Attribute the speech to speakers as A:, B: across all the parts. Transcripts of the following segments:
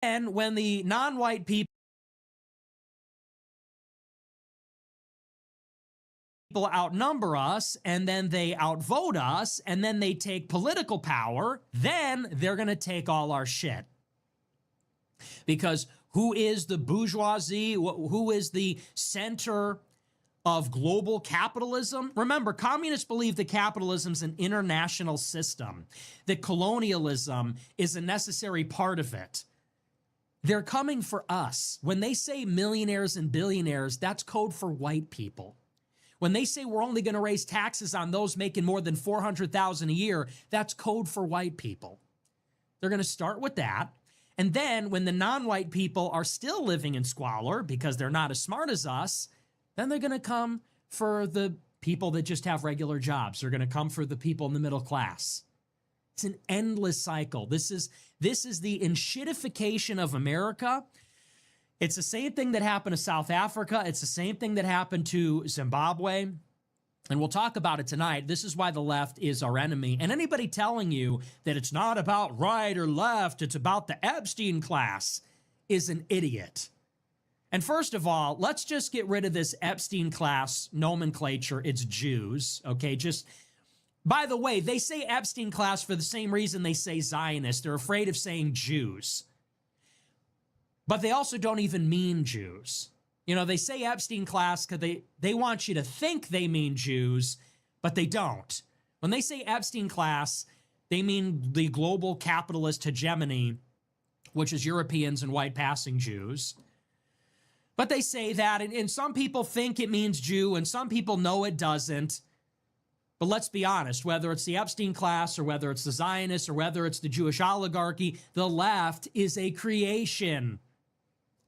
A: And when the non-white people outnumber us, and then they outvote us, and then they take political power, then they're going to take all our shit. Because who is the bourgeoisie? Who is the center of global capitalism? Remember, communists believe that capitalism is an international system, that colonialism is a necessary part of it. They're coming for us. When they say millionaires and billionaires, that's code for white people. When they say we're only going to raise taxes on those making more than $400,000 a year, that's code for white people. They're going to start with that. And then when the non-white people are still living in squalor because they're not as smart as us, then they're going to come for the people that just have regular jobs. They're going to come for the people in the middle class. It's an endless cycle. This is the enshittification of America. It's the same thing that happened to South Africa. It's the same thing that happened to Zimbabwe. And we'll talk about it tonight. This is why the left is our enemy. And anybody telling you that it's not about right or left, it's about the Epstein class, is an idiot. And first of all, let's just get rid of this Epstein class nomenclature. It's Jews, okay? Just, by the way, they say Epstein class for the same reason they say Zionists. They're afraid of saying Jews. But they also don't even mean Jews. You know, they say Epstein class because they want you to think they mean Jews, but they don't. When they say Epstein class, they mean the global capitalist hegemony, which is Europeans and white passing Jews. But they say that, and some people think it means Jew, and some people know it doesn't. But let's be honest, whether it's the Epstein class or whether it's the Zionists or whether it's the Jewish oligarchy, the left is a creation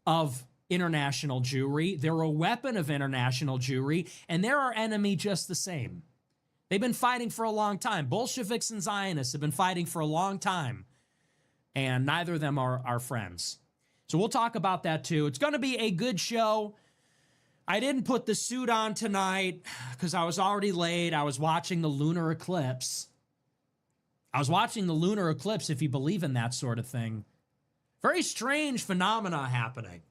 A: of international Jewry. They're a weapon of international Jewry, and they're our enemy just the same. They've been fighting for a long time. Bolsheviks and Zionists have been fighting for a long time, and neither of them are our friends. So we'll talk about that too. It's going to be a good show. I didn't put the suit on tonight because I was already late. I was watching the lunar eclipse. If you believe in that sort of thing. Very strange phenomena happening.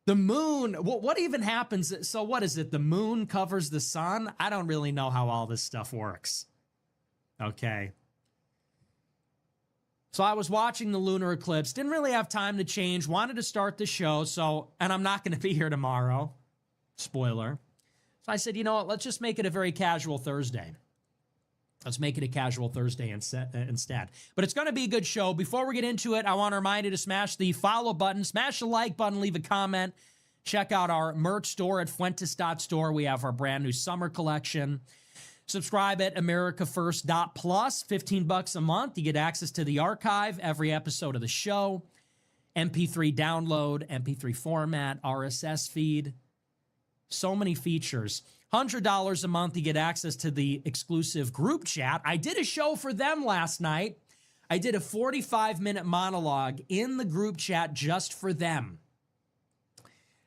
A: The moon, what even happens? So what is it? The moon covers the sun? I don't really know how all this stuff works. Okay. So I was watching the lunar eclipse, didn't really have time to change, wanted to start the show, and I'm not going to be here tomorrow. Spoiler. So I said, you know what, let's just make it a very casual Thursday. Let's make it a casual Thursday instead. But it's going to be a good show. Before we get into it, I want to remind you to smash the follow button, smash the like button, leave a comment. Check out our merch store at Fuentes.store. We have our brand new summer collection. Subscribe at AmericaFirst.plus, $15 a month. You get access to the archive, every episode of the show, MP3 download, MP3 format, RSS feed. So many features. $100 a month, you get access to the exclusive group chat. I did a show for them last night. I did a 45-minute monologue in the group chat just for them.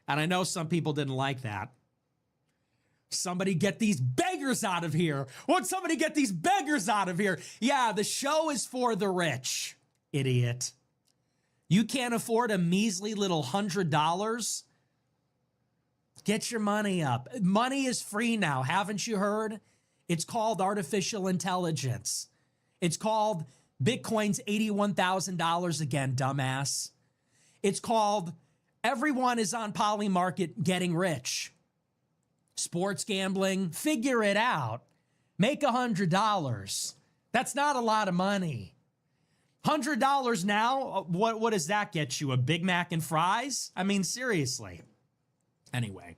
A: And I know some people didn't like that. Somebody get these beggars out of here. Won't somebody get these beggars out of here? Yeah, the show is for the rich, idiot. You can't afford a measly little $100? Get your money up. Money is free now. Haven't you heard? It's called artificial intelligence. It's called Bitcoin's $81,000 again, dumbass. It's called everyone is on Polymarket getting rich. Sports gambling, figure it out. Make $100. That's not a lot of money. $100 now, what does that get you? A Big Mac and fries? I mean, seriously. Anyway,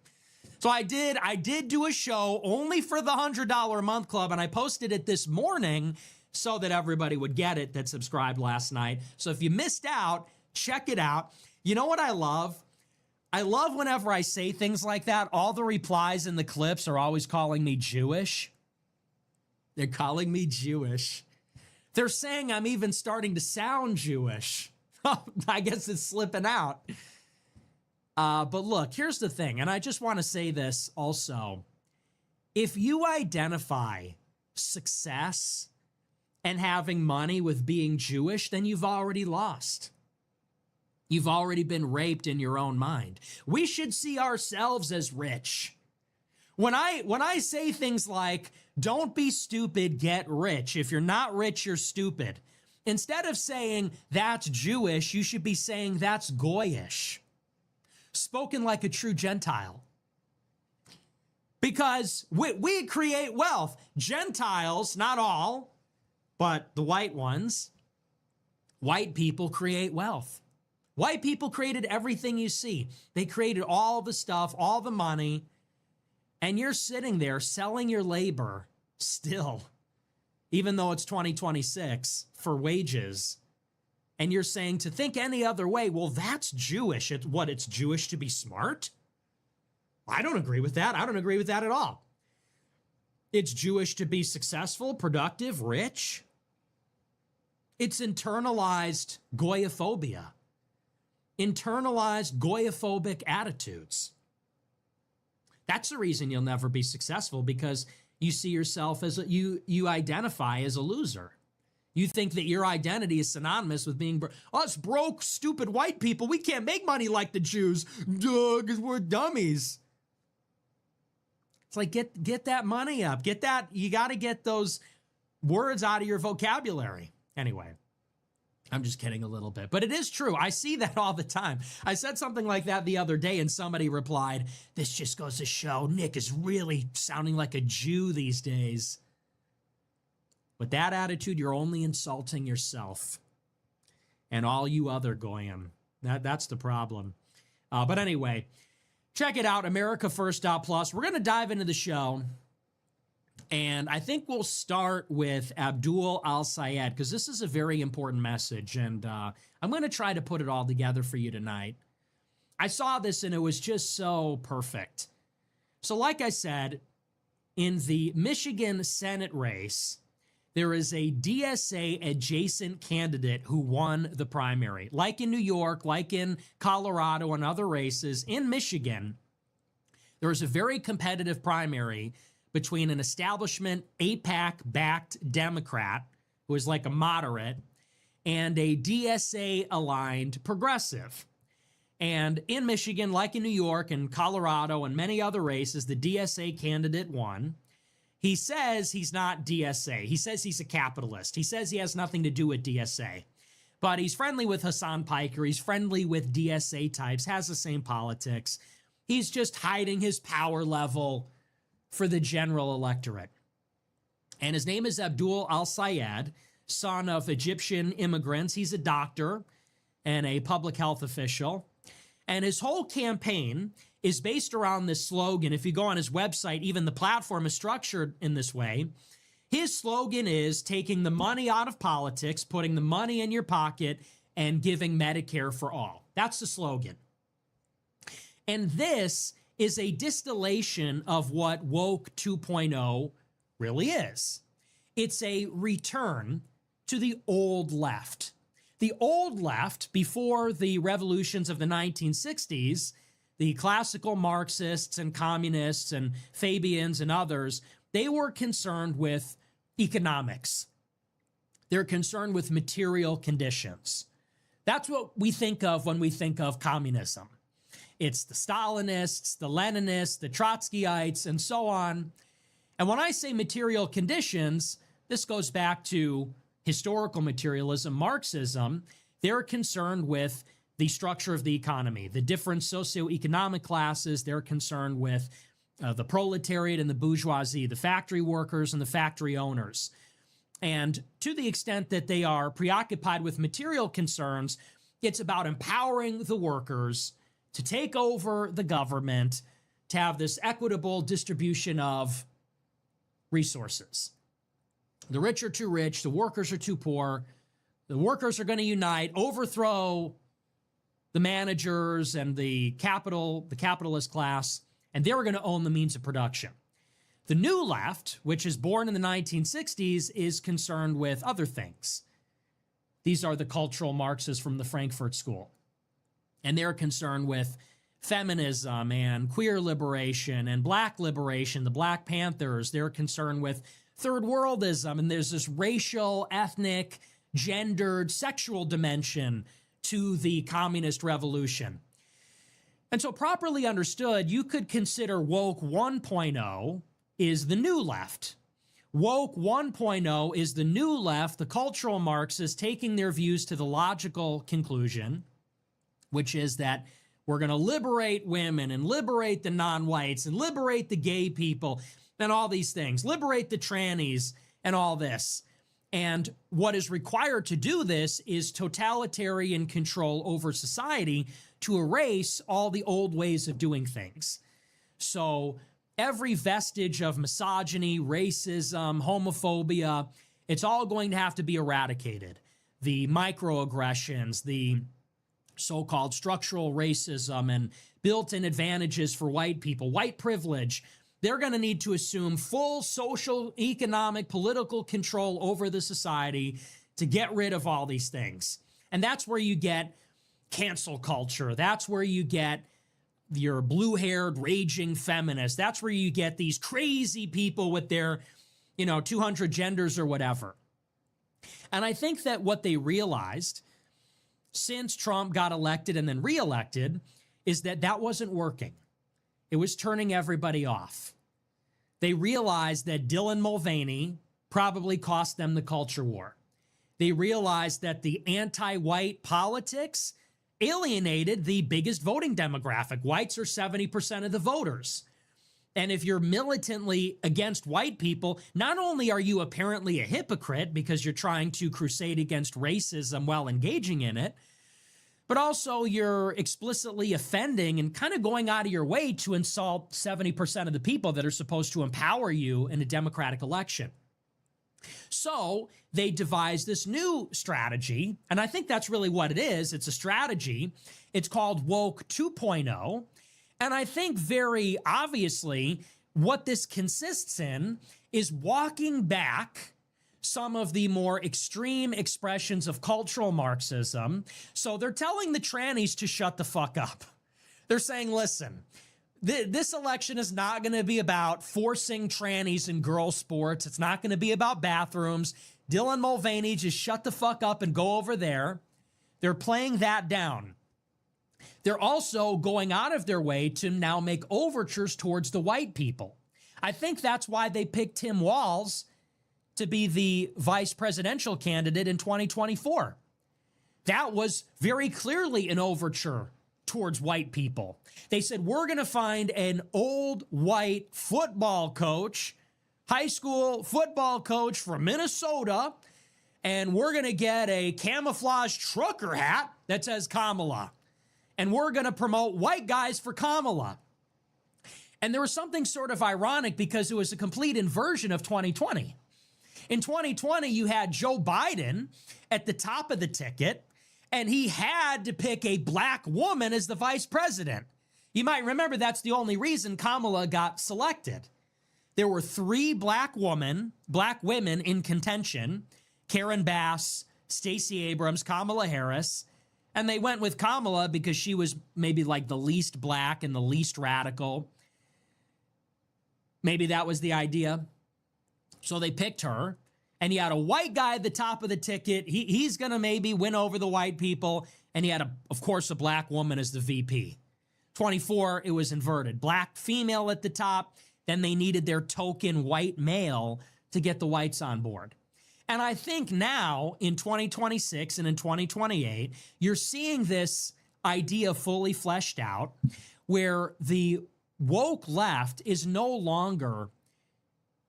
A: so I did do a show only for the $100 a month club, and I posted it this morning so that everybody would get it that subscribed last night. So if you missed out, check it out. You know what I love? I love whenever I say things like that, all the replies in the clips are always calling me Jewish. They're calling me Jewish. They're saying I'm even starting to sound Jewish. I guess it's slipping out. But look, here's the thing, and I just want to say this also. If you identify success and having money with being Jewish, then you've already lost. You've already been raped in your own mind. We should see ourselves as rich. When I say things like, don't be stupid, get rich. If you're not rich, you're stupid. Instead of saying that's Jewish, you should be saying that's Goyish. Spoken like a true Gentile. Because we create wealth. Gentiles, not all, but the white ones, white people create wealth. White people created everything you see. They created all the stuff, all the money, and you're sitting there selling your labor still, even though it's 2026, for wages. And you're saying to think any other way, well, that's Jewish. It's Jewish to be smart? I don't agree with that. I don't agree with that at all. It's Jewish to be successful, productive, rich. It's internalized goyophobia, internalized goyophobic attitudes. That's the reason you'll never be successful, because you see yourself as you identify as a loser. You think that your identity is synonymous with being us broke, stupid white people. We can't make money like the Jews because we're dummies. It's like, get that money up. Get that. You got to get those words out of your vocabulary. Anyway, I'm just kidding a little bit, but it is true. I see that all the time. I said something like that the other day and somebody replied, this just goes to show Nick is really sounding like a Jew these days. With that attitude, you're only insulting yourself and all you other goyim. That's the problem. But anyway, check it out, AmericaFirst.plus. We're going to dive into the show, and I think we'll start with Abdul Al-Sayed, because this is a very important message, and I'm going to try to put it all together for you tonight. I saw this, and it was just so perfect. So like I said, in the Michigan Senate race, there is a DSA-adjacent candidate who won the primary. Like in New York, like in Colorado and other races, in Michigan, there was a very competitive primary between an establishment AIPAC-backed Democrat, who is like a moderate, and a DSA-aligned progressive. And in Michigan, like in New York and Colorado and many other races, the DSA candidate won. He says he's not DSA. He says he's a capitalist. He says he has nothing to do with DSA. But he's friendly with Hassan Piker. He's friendly with DSA types, has the same politics. He's just hiding his power level for the general electorate. And his name is Abdul Al-Sayed, son of Egyptian immigrants. He's a doctor and a public health official. And his whole campaign is based around this slogan. If you go on his website, even the platform is structured in this way. His slogan is taking the money out of politics, putting the money in your pocket, and giving Medicare for all. That's the slogan. And this is a distillation of what Woke 2.0 really is. It's a return to the old left. The old left, before the revolutions of the 1960s, the classical Marxists and communists and Fabians and others, they were concerned with economics. They're concerned with material conditions. That's what we think of when we think of communism. It's the Stalinists, the Leninists, the Trotskyites, and so on. And when I say material conditions, this goes back to historical materialism, Marxism. They're concerned with the structure of the economy, the different socioeconomic classes. They're concerned with the proletariat and the bourgeoisie, the factory workers and the factory owners. And to the extent that they are preoccupied with material concerns, it's about empowering the workers to take over the government, to have this equitable distribution of resources. The rich are too rich, the workers are too poor. The workers are going to unite, overthrow the managers and the capitalist class, and they were going to own the means of production. The new left, which is born in the 1960s, is concerned with other things. These are the cultural Marxists from the Frankfurt School. And they're concerned with feminism and queer liberation and black liberation, the Black Panthers. They're concerned with third worldism, and there's this racial, ethnic, gendered, sexual dimension to the communist revolution. And so properly understood, you could consider woke 1.0 is the new left. Woke 1.0 is the new left, the cultural Marxists taking their views to the logical conclusion, which is that we're going to liberate women and liberate the non-whites and liberate the gay people and all these things, liberate the trannies and all this. And what is required to do this is totalitarian control over society to erase all the old ways of doing things. So every vestige of misogyny, racism, homophobia, it's all going to have to be eradicated. The microaggressions, the so-called structural racism and built-in advantages for white people, white privilege, they're going to need to assume full social, economic, political control over the society to get rid of all these things. And that's where you get cancel culture. That's where you get your blue-haired raging feminists. That's where you get these crazy people with their, 200 genders or whatever. And I think that what they realized since Trump got elected and then reelected is that that wasn't working. It was turning everybody off. They realized that Dylan Mulvaney probably cost them the culture war. They realized that the anti-white politics alienated the biggest voting demographic. Whites are 70% of the voters. And if you're militantly against white people, not only are you apparently a hypocrite because you're trying to crusade against racism while engaging in it, but also you're explicitly offending and kind of going out of your way to insult 70% of the people that are supposed to empower you in a democratic election. So they devised this new strategy, and I think that's really what it is. It's a strategy. It's called Woke 2.0, and I think very obviously what this consists in is walking back some of the more extreme expressions of cultural Marxism. So they're telling the trannies to shut the fuck up. They're saying, listen, this election is not going to be about forcing trannies in girls' sports. It's not going to be about bathrooms. Dylan Mulvaney, just shut the fuck up and go over there. They're playing that down. They're also going out of their way to now make overtures towards the white people. I think that's why they picked Tim Walz to be the vice presidential candidate in 2024. That was very clearly an overture towards white people. They said, we're going to find an old white football coach, high school football coach from Minnesota, and we're going to get a camouflage trucker hat that says Kamala. And we're going to promote white guys for Kamala. And there was something sort of ironic because it was a complete inversion of 2020. In 2020, you had Joe Biden at the top of the ticket, and he had to pick a black woman as the vice president. You might remember that's the only reason Kamala got selected. There were 3 black women in contention: Karen Bass, Stacey Abrams, Kamala Harris, and they went with Kamala because she was maybe like the least black and the least radical. Maybe that was the idea. So they picked her, and you had a white guy at the top of the ticket. He's going to maybe win over the white people, and he had, of course, a black woman as the VP. 24, it was inverted. Black female at the top, then they needed their token white male to get the whites on board. And I think now, in 2026 and in 2028, you're seeing this idea fully fleshed out, where the woke left is no longer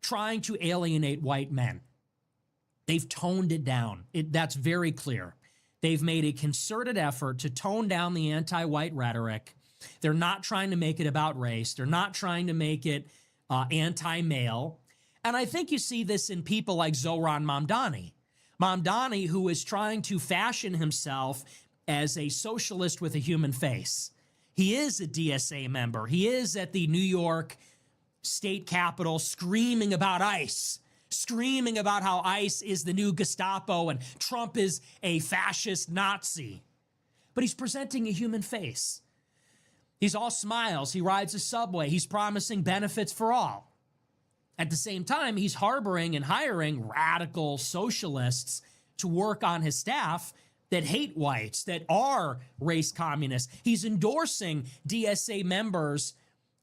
A: trying to alienate white men. They've toned it down. That's very clear. They've made a concerted effort to tone down the anti-white rhetoric. They're not trying to make it about race. They're not trying to make it anti-male. And I think you see this in people like Zohran Mamdani. Mamdani, who is trying to fashion himself as a socialist with a human face. He is a DSA member. He is at the New York state capitol screaming about ICE, screaming about how ICE is the new Gestapo and Trump is a fascist Nazi. But he's presenting a human face. He's all smiles. He rides a subway. He's promising benefits for all. At the same time, he's harboring and hiring radical socialists to work on his staff that hate whites, that are race communists. He's endorsing DSA members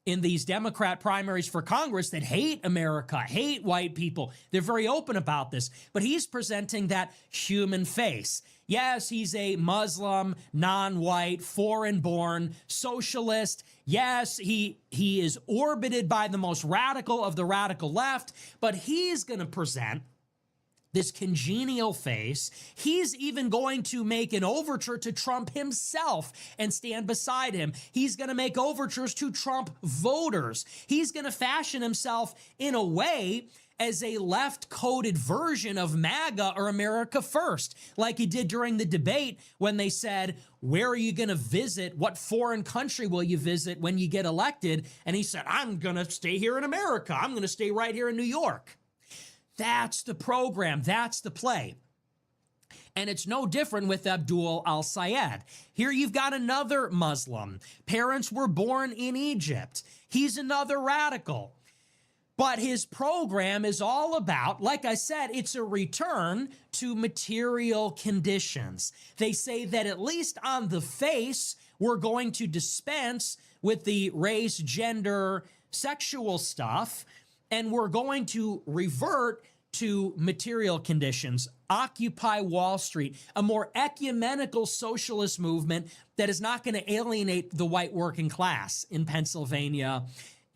A: in these Democrat primaries for Congress that hate America, hate white people. They're very open about this, but he's presenting that human face. Yes, he's a Muslim, non-white, foreign-born socialist. Yes, he is orbited by the most radical of the radical left, but he's going to present this congenial face. He's even going to make an overture to Trump himself and stand beside him. He's going to make overtures to Trump voters. He's going to fashion himself in a way as a left-coded version of MAGA or America First, like he did during the debate when they said, where are you going to visit? What foreign country will you visit when you get elected? And he said, I'm going to stay here in America. I'm going to stay right here in New York. That's the program. That's the play. And it's no different with Abdul al-Sayed. Here you've got another Muslim. Parents were born in Egypt. He's another radical. But his program is all about, like I said, it's a return to material conditions. They say that at least on the face, we're going to dispense with the race, gender, sexual stuff, and we're going to revert to material conditions, Occupy Wall Street, a more ecumenical socialist movement that is not going to alienate the white working class in Pennsylvania,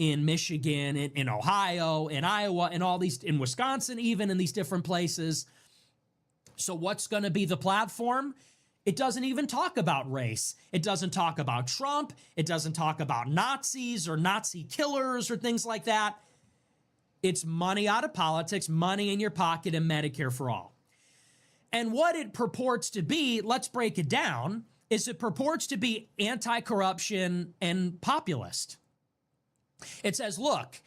A: in Michigan, in Ohio, in Iowa, in all these, in Wisconsin, even in these different places. So what's going to be the platform? It doesn't even talk about race. It doesn't talk about Trump. It doesn't talk about Nazis or Nazi killers or things like that. It's money out of politics, money in your pocket, and Medicare for all. And what it purports to be, let's break it down, is it purports to be anti-corruption and populist. It says, look,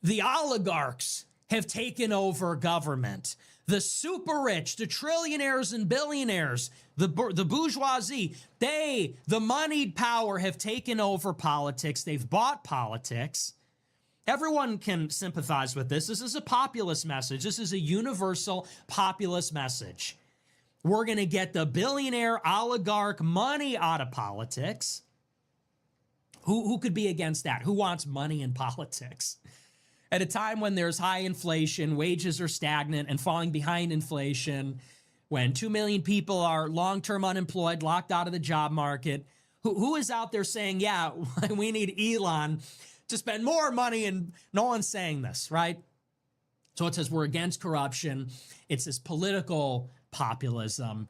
A: the oligarchs have taken over government. The super rich, the trillionaires and billionaires, the bourgeoisie, the moneyed power have taken over politics. They've bought politics. Everyone can sympathize with this. This is a populist message. This is a universal populist message. We're going to get the billionaire oligarch money out of politics. Who could be against that? Who wants money in politics? At a time when there's high inflation, wages are stagnant and falling behind inflation, when 2 million people are long-term unemployed, locked out of the job market, who is out there saying, yeah, we need Elon to spend more money, and no one's saying this, right? So it says we're against corruption. It's this political populism.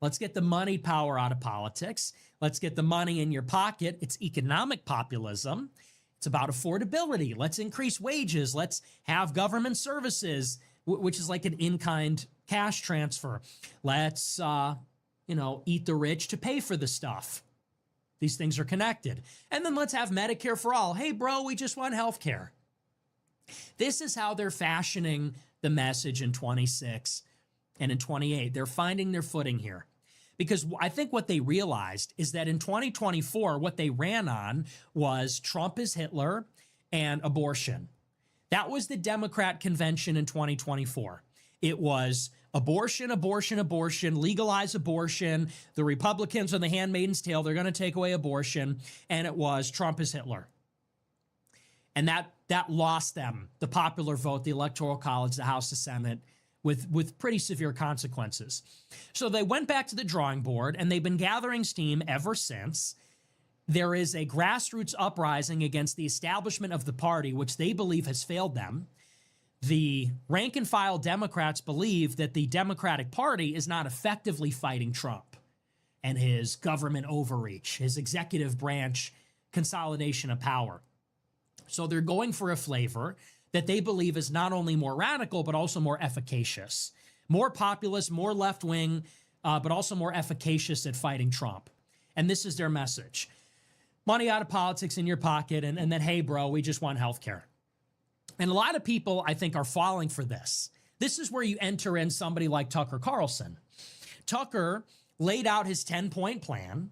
A: Let's get the money power out of politics. Let's get the money in your pocket. It's economic populism. It's about affordability. Let's increase wages. Let's have government services, which is like an in-kind cash transfer. Let's, eat the rich to pay for the stuff. These things are connected. And then let's have Medicare for all. Hey, bro, we just want health care. This is how they're fashioning the message in 26 and in 28. They're finding their footing here. Because I think what they realized is that in 2024, what they ran on was Trump is Hitler and abortion. That was the Democrat convention in 2024. It was abortion, abortion, abortion, legalize abortion. The Republicans are the handmaid's tale. They're going to take away abortion. And it was Trump is Hitler. And that lost them the popular vote, the Electoral College, the House, the Senate, with pretty severe consequences. So they went back to the drawing board, and they've been gathering steam ever since. There is a grassroots uprising against the establishment of the party, which they believe has failed them. The rank and file Democrats believe that the Democratic Party is not effectively fighting Trump and his government overreach, his executive branch consolidation of power. So they're going for a flavor that they believe is not only more radical, but also more efficacious, more populist, more left-wing, but also more efficacious at fighting Trump. And this is their message. Money out of politics in your pocket, and then, hey, bro, we just want health care. And a lot of people, I think, are falling for this. This is where you enter in somebody like Tucker Carlson. Tucker laid out his 10-point plan,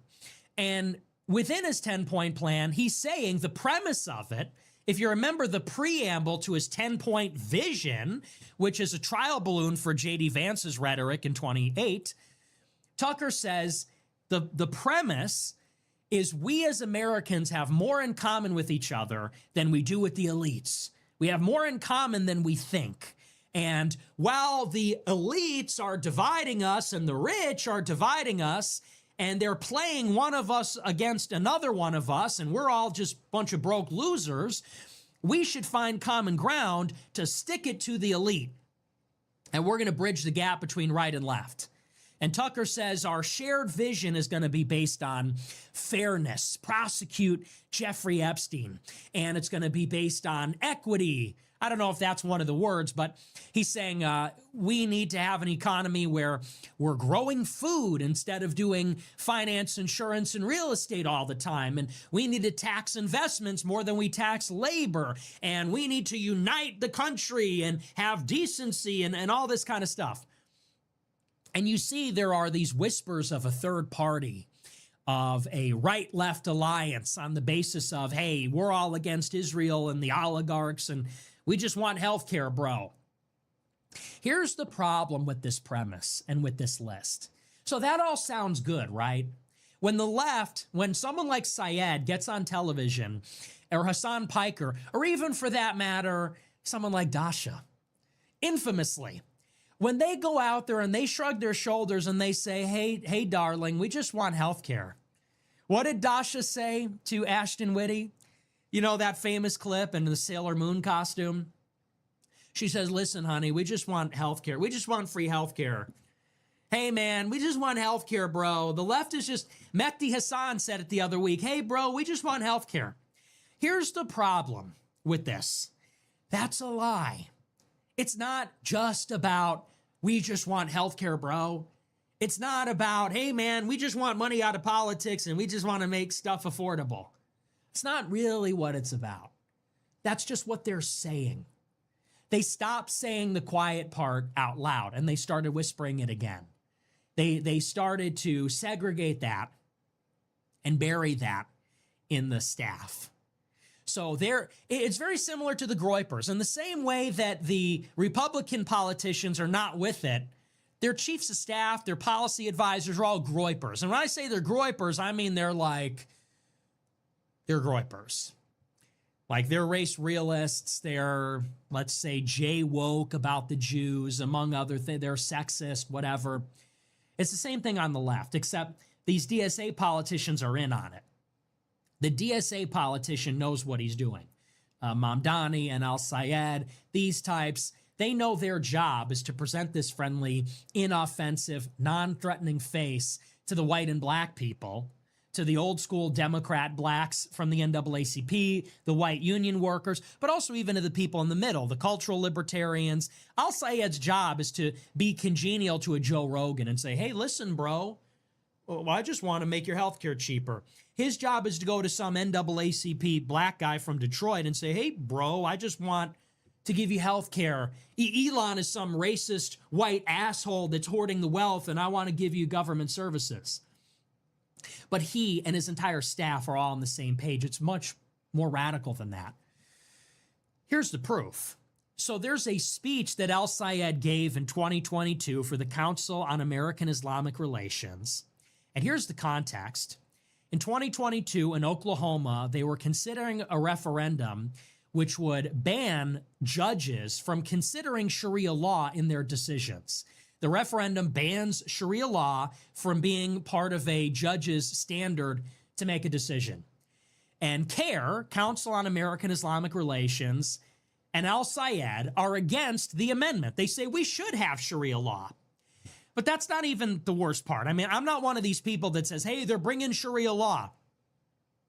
A: and within his 10-point plan, he's saying the premise of it, if you remember the preamble to his 10-point vision, which is a trial balloon for J.D. Vance's rhetoric in 28, Tucker says the premise is we as Americans have more in common with each other than we do with the elites. We have more in common than we think. And while the elites are dividing us and the rich are dividing us, and they're playing one of us against another one of us, and we're all just a bunch of broke losers, we should find common ground to stick it to the elite. And we're going to bridge the gap between right and left. And Tucker says our shared vision is going to be based on fairness, prosecute Jeffrey Epstein. And it's going to be based on equity. I don't know if that's one of the words, but he's saying we need to have an economy where we're growing food instead of doing finance, insurance, and real estate all the time. And we need to tax investments more than we tax labor. And we need to unite the country and have decency and all this kind of stuff. And you see there are these whispers of a third party, of a right-left alliance on the basis of, hey, we're all against Israel and the oligarchs, and we just want health care, bro. Here's the problem with this premise and with this list. So that all sounds good, right? When the left, when someone like Syed gets on television, or Hassan Piker, or even for that matter, someone like Dasha, infamously, when they go out there and they shrug their shoulders and they say, hey, darling, we just want health care. What did Dasha say to Ashton Whitty? You know, that famous clip in the Sailor Moon costume? She says, listen, honey, we just want health care. We just want free health care. Hey, man, we just want health care, bro. The left is just, Mehdi Hassan said it the other week. Hey, bro, we just want health care. Here's the problem with this. That's a lie. It's not just about, we just want healthcare, bro. It's not about, hey, man, we just want money out of politics and we just want to make stuff affordable. It's not really what it's about. That's just what they're saying. They stopped saying the quiet part out loud and they started whispering it again. They started to segregate that and bury that in the staff. So it's very similar to the Groypers. In the same way that the Republican politicians are not with it, their chiefs of staff, their policy advisors are all Groypers. And when I say they're Groypers, I mean they're Groypers. Like they're race realists, they're, let's say, J-woke about the Jews, among other things. They're sexist, whatever. It's the same thing on the left, except these DSA politicians are in on it. The DSA politician knows what he's doing. Mamdani and Al-Sayed, these types, they know their job is to present this friendly, inoffensive, non-threatening face to the white and black people, to the old school Democrat blacks from the NAACP, the white union workers, but also even to the people in the middle, the cultural libertarians. Al-Sayed's job is to be congenial to a Joe Rogan and say, hey, listen, bro, well, I just want to make your healthcare cheaper. His job is to go to some NAACP black guy from Detroit and say, hey, bro, I just want to give you health care. Elon is some racist white asshole that's hoarding the wealth, and I want to give you government services. But he and his entire staff are all on the same page. It's much more radical than that. Here's the proof. So there's a speech that Al-Sayed gave in 2022 for the Council on American Islamic Relations. And here's the context. In 2022 in Oklahoma, they were considering a referendum which would ban judges from considering Sharia law in their decisions. The referendum bans Sharia law from being part of a judge's standard to make a decision. And CAIR, Council on American Islamic Relations, and Al-Sayed are against the amendment. They say we should have Sharia law. But that's not even the worst part. I mean, I'm not one of these people that says, hey, they're bringing Sharia law.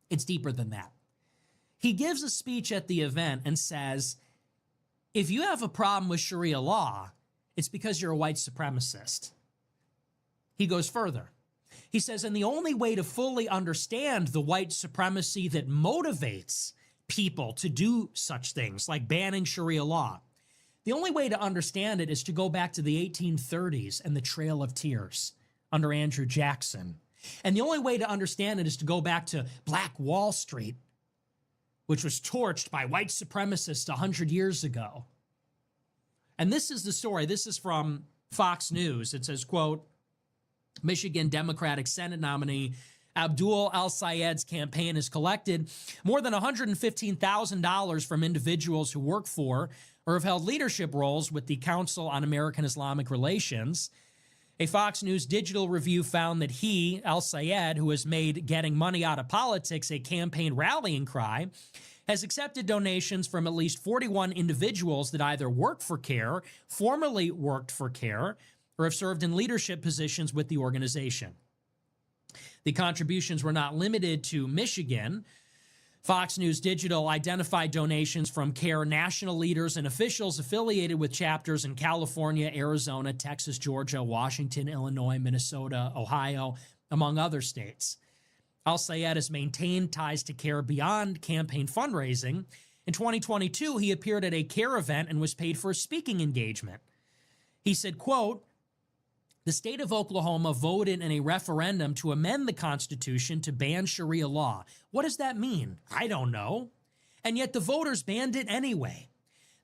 A: It's deeper than that. He gives a speech at the event and says, if you have a problem with Sharia law, it's because you're a white supremacist. He goes further. He says, and the only way to fully understand the white supremacy that motivates people to do such things, like banning Sharia law, the only way to understand it is to go back to the 1830s and the Trail of Tears under Andrew Jackson. And the only way to understand it is to go back to Black Wall Street, which was torched by white supremacists 100 years ago. And this is the story. This is from Fox News. It says, quote, Michigan Democratic Senate nominee Abdul Al-Sayed's campaign has collected more than $115,000 from individuals who work for or have held leadership roles with the Council on American Islamic Relations. A Fox News digital review found that he, Al-Sayed, who has made getting money out of politics a campaign rallying cry, has accepted donations from at least 41 individuals that either work for CARE, formerly worked for CARE, or have served in leadership positions with the organization. The contributions were not limited to Michigan. Fox News Digital identified donations from CARE national leaders and officials affiliated with chapters in California, Arizona, Texas, Georgia, Washington, Illinois, Minnesota, Ohio, among other states. Al-Sayed has maintained ties to CARE beyond campaign fundraising. In 2022, he appeared at a CARE event and was paid for a speaking engagement. He said, quote, "The state of Oklahoma voted in a referendum to amend the Constitution to ban Sharia law. What does that mean? I don't know. And yet the voters banned it anyway.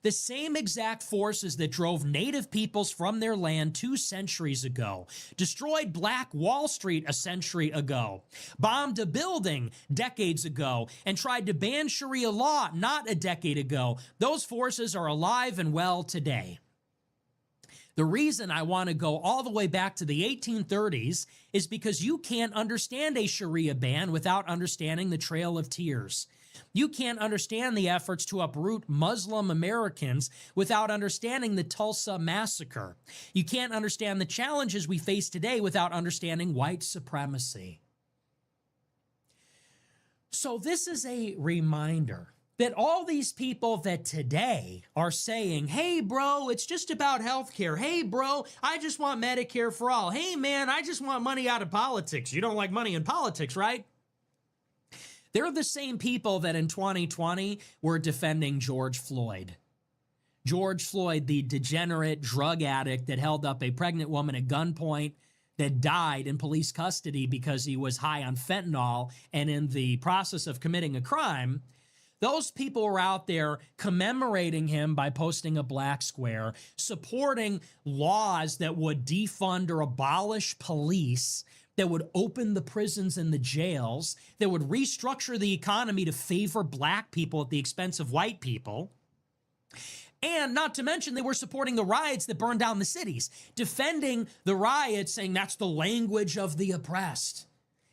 A: The same exact forces that drove native peoples from their land 2 centuries ago, destroyed Black Wall Street a century ago, bombed a building decades ago, and tried to ban Sharia law not a decade ago. Those forces are alive and well today. The reason I want to go all the way back to the 1830s is because you can't understand a Sharia ban without understanding the Trail of Tears. You can't understand the efforts to uproot Muslim Americans without understanding the Tulsa Massacre. You can't understand the challenges we face today without understanding white supremacy. So this is a reminder that all these people that today are saying, hey, bro, it's just about healthcare. Hey, bro, I just want Medicare for all. Hey, man, I just want money out of politics. You don't like money in politics, right? They're the same people that in 2020 were defending George Floyd. George Floyd, the degenerate drug addict that held up a pregnant woman at gunpoint, that died in police custody because he was high on fentanyl and in the process of committing a crime. Those people were out there commemorating him by posting a black square, supporting laws that would defund or abolish police, that would open the prisons and the jails, that would restructure the economy to favor black people at the expense of white people. And not to mention, they were supporting the riots that burned down the cities, defending the riots, saying that's the language of the oppressed.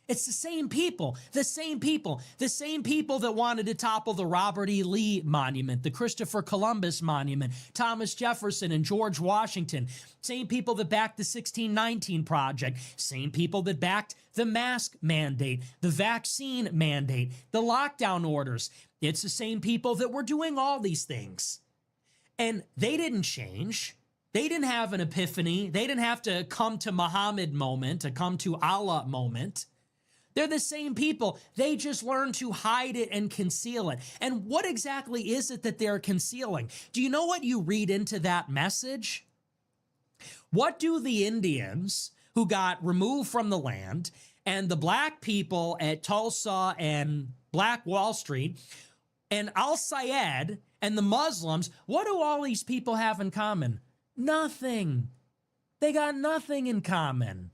A: It's the same people that wanted to topple the Robert E. Lee Monument, the Christopher Columbus Monument, Thomas Jefferson and George Washington. Same people that backed the 1619 Project. Same people that backed the mask mandate, the vaccine mandate, the lockdown orders. It's the same people that were doing all these things. And they didn't change. They didn't have an epiphany. They didn't have to come to Muhammad moment, to come to Allah moment. They're the same people. They just learned to hide it and conceal it. And what exactly is it that they're concealing? Do you know what you read into that message? What do the Indians who got removed from the land and the black people at Tulsa and Black Wall Street and Al-Sayed and the Muslims, what do all these people have in common? Nothing. They got nothing in common.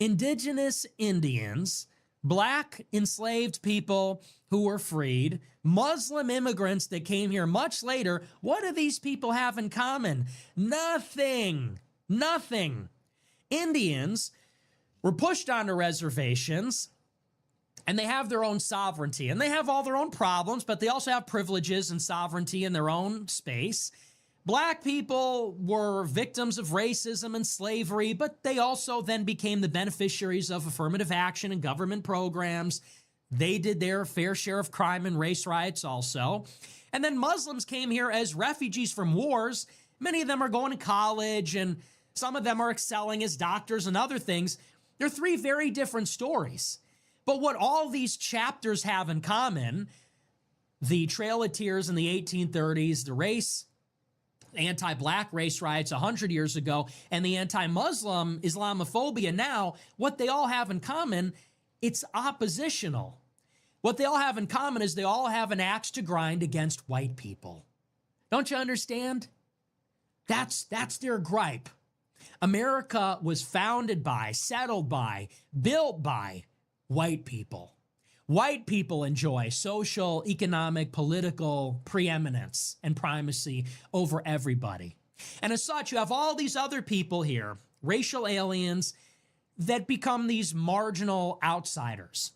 A: Indigenous Indians, black enslaved people who were freed, Muslim immigrants that came here much later, what do these people have in common? Nothing. Nothing. Indians were pushed onto reservations, and they have their own sovereignty, and they have all their own problems, but they also have privileges and sovereignty in their own space. Black people were victims of racism and slavery, but they also then became the beneficiaries of affirmative action and government programs. They did their fair share of crime and race riots also. And then Muslims came here as refugees from wars. Many of them are going to college, and some of them are excelling as doctors and other things. They're 3 very different stories. But what all these chapters have in common, the Trail of Tears in the 1830s, the anti-black race riots 100 years ago, and the anti-Muslim Islamophobia now, what they all have in common, it's oppositional. What they all have in common is they all have an axe to grind against white people. Don't you understand? That's their gripe. America was founded by, settled by, built by white people. White people enjoy social, economic, political preeminence and primacy over everybody. And as such, you have all these other people here, racial aliens, that become these marginal outsiders.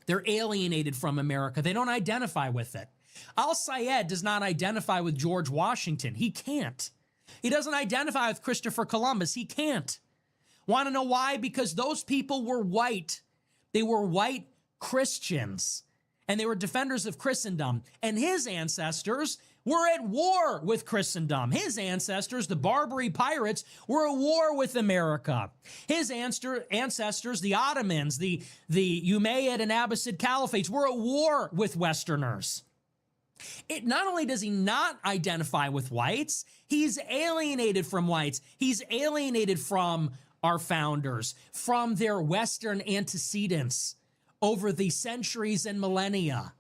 A: They're alienated from America. They don't identify with it. Al-Sayed does not identify with George Washington. He can't. He doesn't identify with Christopher Columbus. He can't. Want to know why? Because those people were white. They were white Christians, and they were defenders of Christendom. And his ancestors were at war with Christendom. His ancestors, the Barbary pirates, were at war with America. His ancestors, the Ottomans, the Umayyad and Abbasid caliphates, were at war with Westerners. Not only does he not identify with whites, he's alienated from whites. He's alienated from our founders, from their Western antecedents over the centuries and millennia.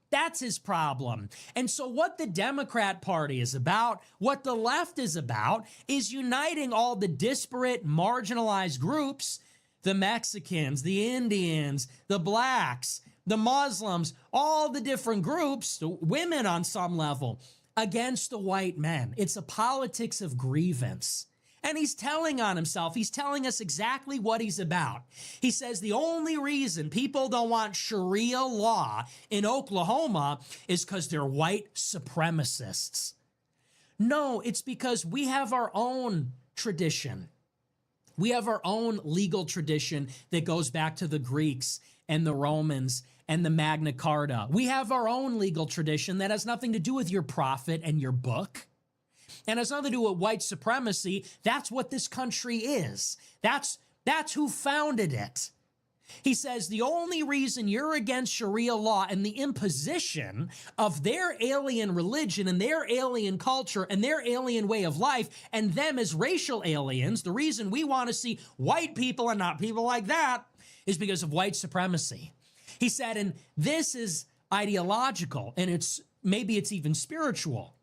A: That's his problem. And so what the Democrat Party is about, what the left is about, is uniting all the disparate, marginalized groups, the Mexicans, the Indians, the blacks, the Muslims, all the different groups, the women on some level, against the white men. It's a politics of grievance. And he's telling on himself. He's telling us exactly what he's about. He says the only reason people don't want Sharia law in Oklahoma is because they're white supremacists. No, it's because we have our own tradition. We have our own legal tradition that goes back to the Greeks and the Romans and the Magna Carta. We have our own legal tradition that has nothing to do with your prophet and your book. And has nothing to do with white supremacy. That's what this country is. That's who founded it. He says the only reason you're against Sharia law and the imposition of their alien religion and their alien culture and their alien way of life and them as racial aliens, the reason we want to see white people and not people like that is because of white supremacy. He said, and this is ideological, and maybe it's even spiritual.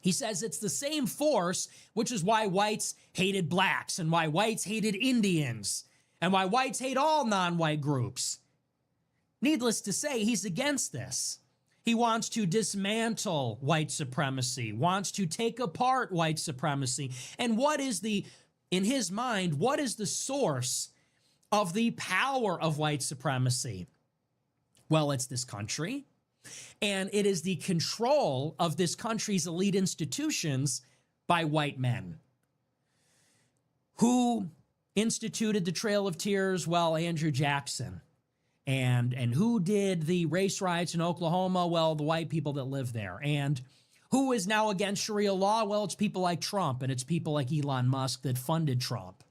A: He says it's the same force, which is why whites hated blacks and why whites hated Indians and why whites hate all non-white groups. Needless to say, he's against this. He wants to dismantle white supremacy, wants to take apart white supremacy. And in his mind, what is the source of the power of white supremacy? Well, it's this country. And it is the control of this country's elite institutions by white men. Who instituted the Trail of Tears? Well, Andrew Jackson. And who did the race riots in Oklahoma? Well, the white people that live there. And who is now against Sharia law? Well, it's people like Trump, and it's people like Elon Musk that funded Trump.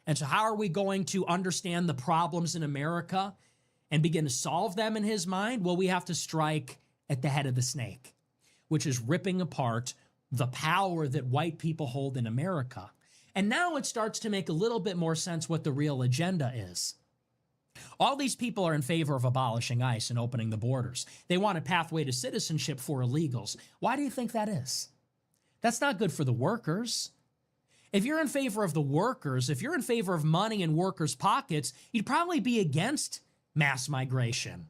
A: And so how are we going to understand the problems in America and begin to solve them in his mind? Well, we have to strike at the head of the snake, which is ripping apart the power that white people hold in America. And now it starts to make a little bit more sense what the real agenda is. All these people are in favor of abolishing ICE and opening the borders. They want a pathway to citizenship for illegals. Why do you think that is? That's not good for the workers. If you're in favor of the workers, if you're in favor of money in workers' pockets, you'd probably be against mass migration,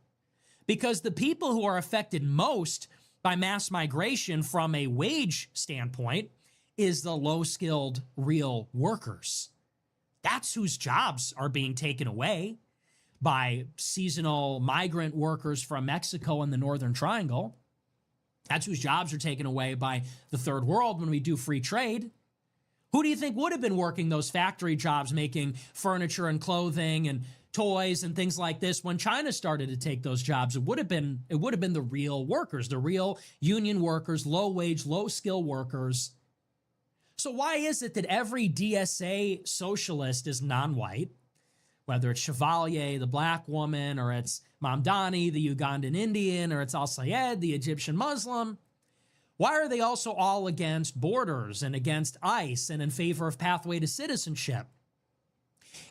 A: because the people who are affected most by mass migration from a wage standpoint is the low-skilled real workers. That's whose jobs are being taken away by seasonal migrant workers from Mexico and the Northern Triangle. That's whose jobs are taken away by the third world when we do free trade. Who do you think would have been working those factory jobs, making furniture and clothing and toys and things like this when China started to take those jobs? It would have been the real workers, the real union workers, low wage, low skill workers. So why is it that every DSA socialist is non-white, whether it's Chevalier, the black woman, or it's Mamdani, the Ugandan Indian, or it's Al-Sayed, the Egyptian Muslim? Why are they also all against borders and against ICE and in favor of pathway to citizenship?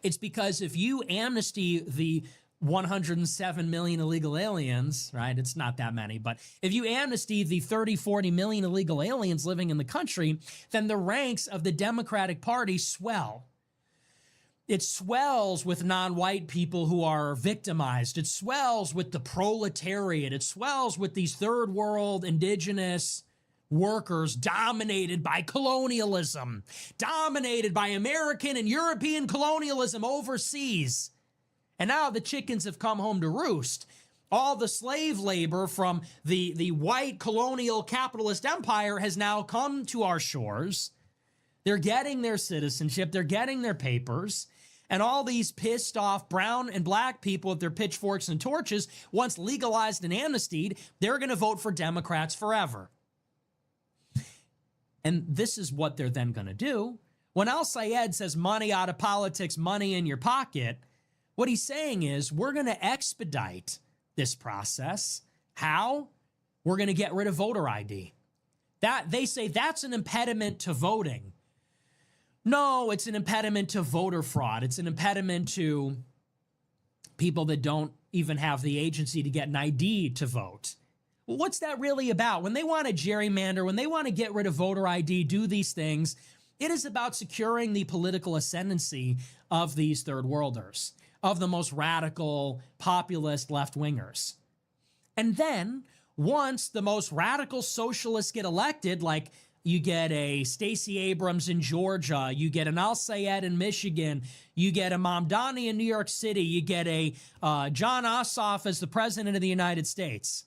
A: It's because if you amnesty the 107 million illegal aliens, right? It's not that many, but if you amnesty the 30, 40 million illegal aliens living in the country, then the ranks of the Democratic Party swell. It swells with non-white people who are victimized. It swells with the proletariat. It swells with these third world indigenous workers dominated by colonialism, dominated by American and European colonialism overseas. And now the chickens have come home to roost. All the slave labor from the white colonial capitalist empire has now come to our shores. They're getting their citizenship. They're getting their papers. And all these pissed off brown and black people with their pitchforks and torches, once legalized and amnestied, they're going to vote for Democrats forever. And this is what they're then going to do. When Al-Sayed says money out of politics, money in your pocket, what he's saying is we're going to expedite this process. How? We're going to get rid of voter ID. That they say that's an impediment to voting. No, it's an impediment to voter fraud. It's an impediment to people that don't even have the agency to get an ID to vote. Well, what's that really about? When they want to gerrymander, when they want to get rid of voter ID, do these things, it is about securing the political ascendancy of these third worlders, of the most radical, populist left-wingers. And then, once the most radical socialists get elected, like you get a Stacey Abrams in Georgia, you get an Al-Sayed in Michigan, you get a Mamdani in New York City, you get a John Ossoff as the president of the United States.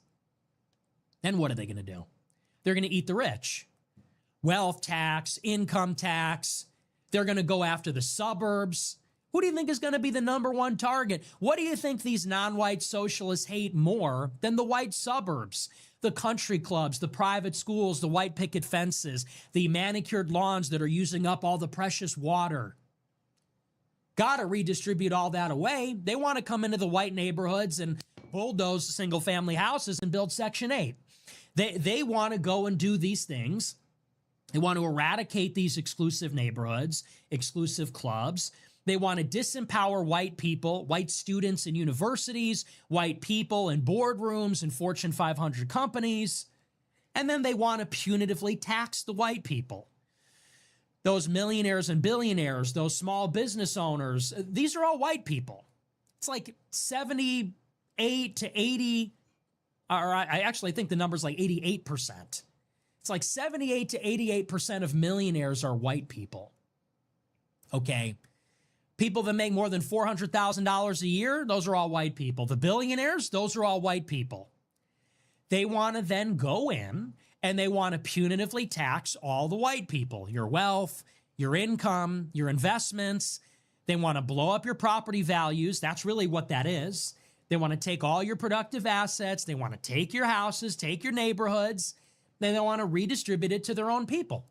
A: Then what are they going to do? They're going to eat the rich. Wealth tax, income tax. They're going to go after the suburbs. Who do you think is going to be the number one target? What do you think these non-white socialists hate more than the white suburbs? The country clubs, the private schools, the white picket fences, the manicured lawns that are using up all the precious water. Got to redistribute all that away. They want to come into the white neighborhoods and bulldoze single-family houses and build Section 8. They want to go and do these things. They want to eradicate these exclusive neighborhoods, exclusive clubs. They want to disempower white people, white students in universities, white people in boardrooms and Fortune 500 companies. And then they want to punitively tax the white people. Those millionaires and billionaires, those small business owners, these are all white people. It's like 78 to 80, or I actually think the number's like 88%. It's like 78 to 88% of millionaires are white people. Okay. People that make more than $400,000 a year, those are all white people. The billionaires, those are all white people. They want to then go in and they want to punitively tax all the white people, your wealth, your income, your investments. They want to blow up your property values. That's really what that is. They want to take all your productive assets. They want to take your houses, take your neighborhoods. Then they want to redistribute it to their own people.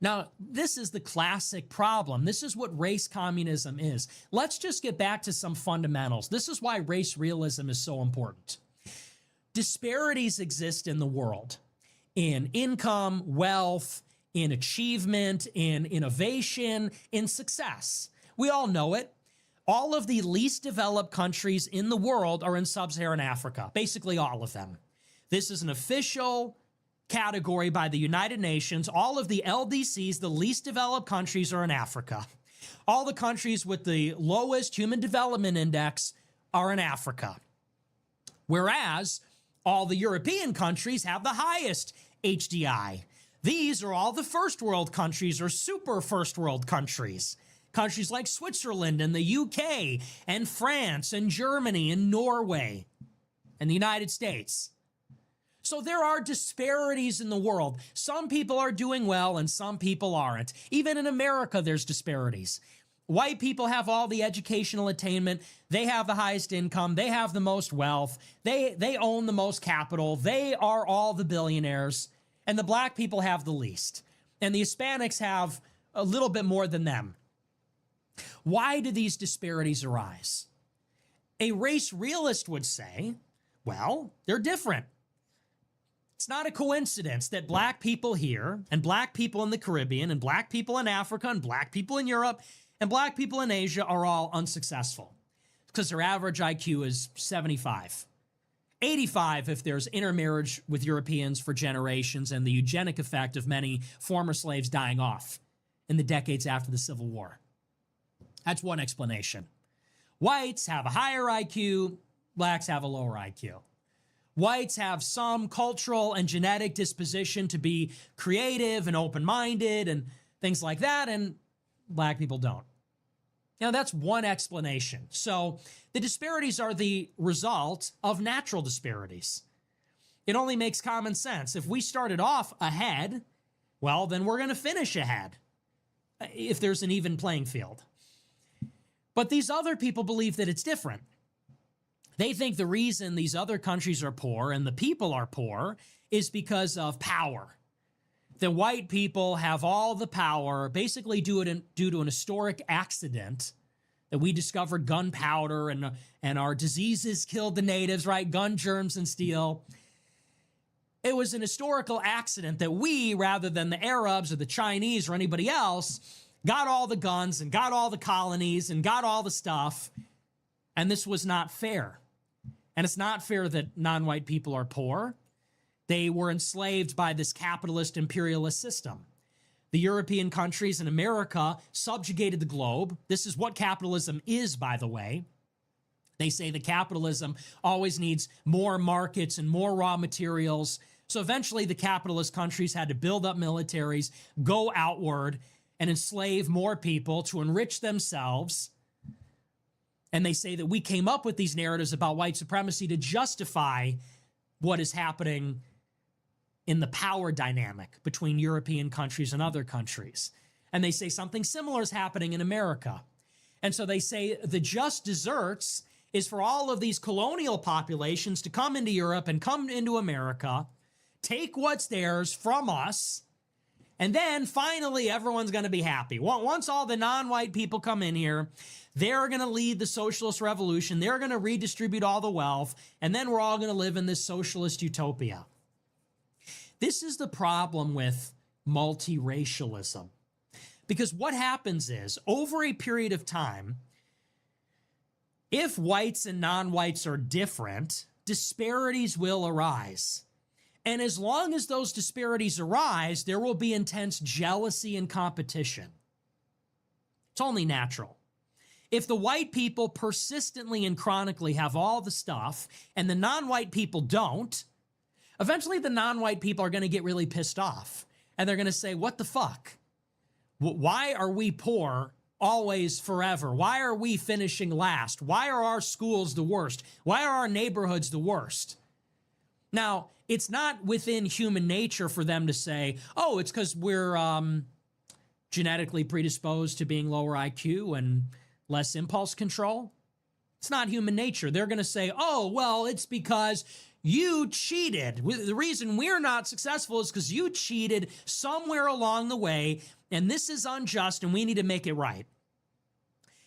A: Now, this is the classic problem. This is what race communism is. Let's just get back to some fundamentals. This is why race realism is so important. Disparities exist in the world, in income, wealth, in achievement, in innovation, in success. We all know it. All of the least developed countries in the world are in sub-Saharan Africa, basically all of them. This is an official category by the United Nations. All of the LDCs, the least developed countries, are in Africa. All the countries with the lowest human development index are in Africa. Whereas all the European countries have the highest HDI. These are all the first world countries or super first world countries. Countries like Switzerland and the UK and France and Germany and Norway and the United States. So there are disparities in the world. Some people are doing well and some people aren't. Even in America, there's disparities. White people have all the educational attainment. They have the highest income. They have the most wealth. They own the most capital. They are all the billionaires. And the black people have the least. And the Hispanics have a little bit more than them. Why do these disparities arise? A race realist would say, well, they're different. It's not a coincidence that black people here and black people in the Caribbean and black people in Africa and black people in Europe and black people in Asia are all unsuccessful. because their average IQ is 75. 85 if there's intermarriage with Europeans for generations and the eugenic effect of many former slaves dying off in the decades after the Civil War. That's one explanation. Whites have a higher IQ, blacks have a lower IQ. Whites have some cultural and genetic disposition to be creative and open-minded and things like that, and black people don't. Now, that's one explanation. So the disparities are the result of natural disparities. It only makes common sense. If we started off ahead, well, then we're going to finish ahead if there's an even playing field. But these other people believe that it's different. They think the reason these other countries are poor and the people are poor is because of power. The white people have all the power, basically due to an historic accident that we discovered gunpowder and our diseases killed the natives, right? Gun germs and steel. It was an historical accident that we, rather than the Arabs or the Chinese or anybody else, got all the guns and got all the colonies and got all the stuff. And this was not fair. And it's not fair that non-white people are poor. They were enslaved by this capitalist imperialist system. The European countries and America subjugated the globe. This is what capitalism is, by the way. They say that capitalism always needs more markets and more raw materials. So eventually the capitalist countries had to build up militaries, go outward, and enslave more people to enrich themselves. And they say that we came up with these narratives about white supremacy to justify what is happening in the power dynamic between European countries and other countries. And they say something similar is happening in America. And so they say the just desserts is for all of these colonial populations to come into Europe and come into America, take what's theirs from us, and then finally everyone's going to be happy. Once all the non-white people come in here, they're going to lead the socialist revolution. They're going to redistribute all the wealth, and then we're all going to live in this socialist utopia. This is the problem with multiracialism. Because what happens is, over a period of time, if whites and non-whites are different, disparities will arise. And as long as those disparities arise, there will be intense jealousy and competition. It's only natural. If the white people persistently and chronically have all the stuff and the non-white people don't, eventually the non-white people are going to get really pissed off. And they're going to say, what the fuck? Why are we poor always forever? Why are we finishing last? Why are our schools the worst? Why are our neighborhoods the worst? Now, it's not within human nature for them to say, oh, it's because we're genetically predisposed to being lower IQ and less impulse control. It's not human nature. They're going to say, oh, well, it's because you cheated. The reason we're not successful is because you cheated somewhere along the way, and this is unjust, and we need to make it right.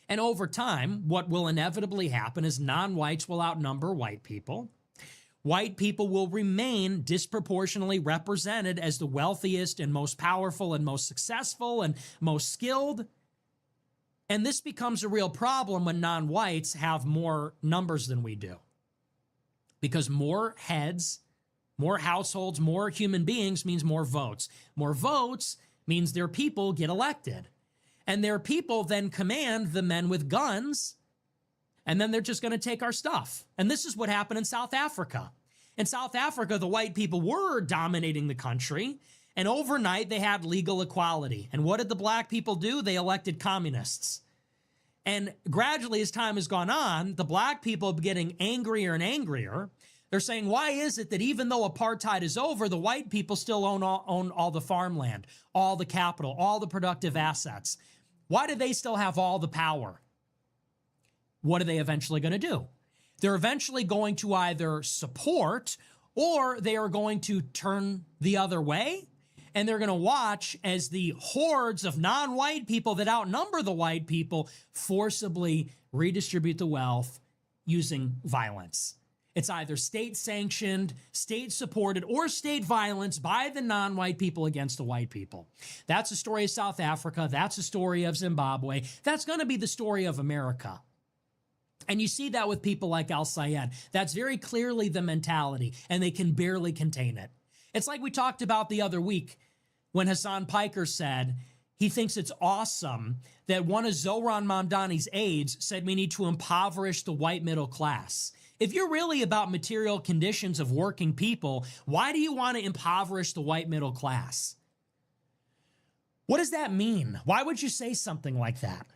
A: And over time, what will inevitably happen is non-whites will outnumber white people. White people will remain disproportionately represented as the wealthiest and most powerful and most successful and most skilled. And this becomes a real problem when non-whites have more numbers than we do. Because more heads, more households, more human beings means more votes. More votes means their people get elected. And their people then command the men with guns, and then they're just going to take our stuff. And this is what happened in South Africa. In South Africa, the white people were dominating the country, and overnight they had legal equality. And what did the black people do? They elected communists. And gradually, as time has gone on, the black people are getting angrier and angrier. They're saying, why is it that even though apartheid is over, the white people still own all the farmland, all the capital, all the productive assets? Why do they still have all the power? What are they eventually going to do? They're eventually going to either support or they are going to turn the other way. And they're going to watch as the hordes of non-white people that outnumber the white people forcibly redistribute the wealth using violence. It's either state-sanctioned, state-supported, or state violence by the non-white people against the white people. That's the story of South Africa. That's the story of Zimbabwe. That's going to be the story of America. And you see that with people like Al-Sayed. That's very clearly the mentality, and they can barely contain it. It's like we talked about the other week when Hassan Piker said he thinks it's awesome that one of Zohran Mamdani's aides said we need to impoverish the white middle class. If you're really about material conditions of working people, why do you want to impoverish the white middle class? What does that mean? Why would you say something like that?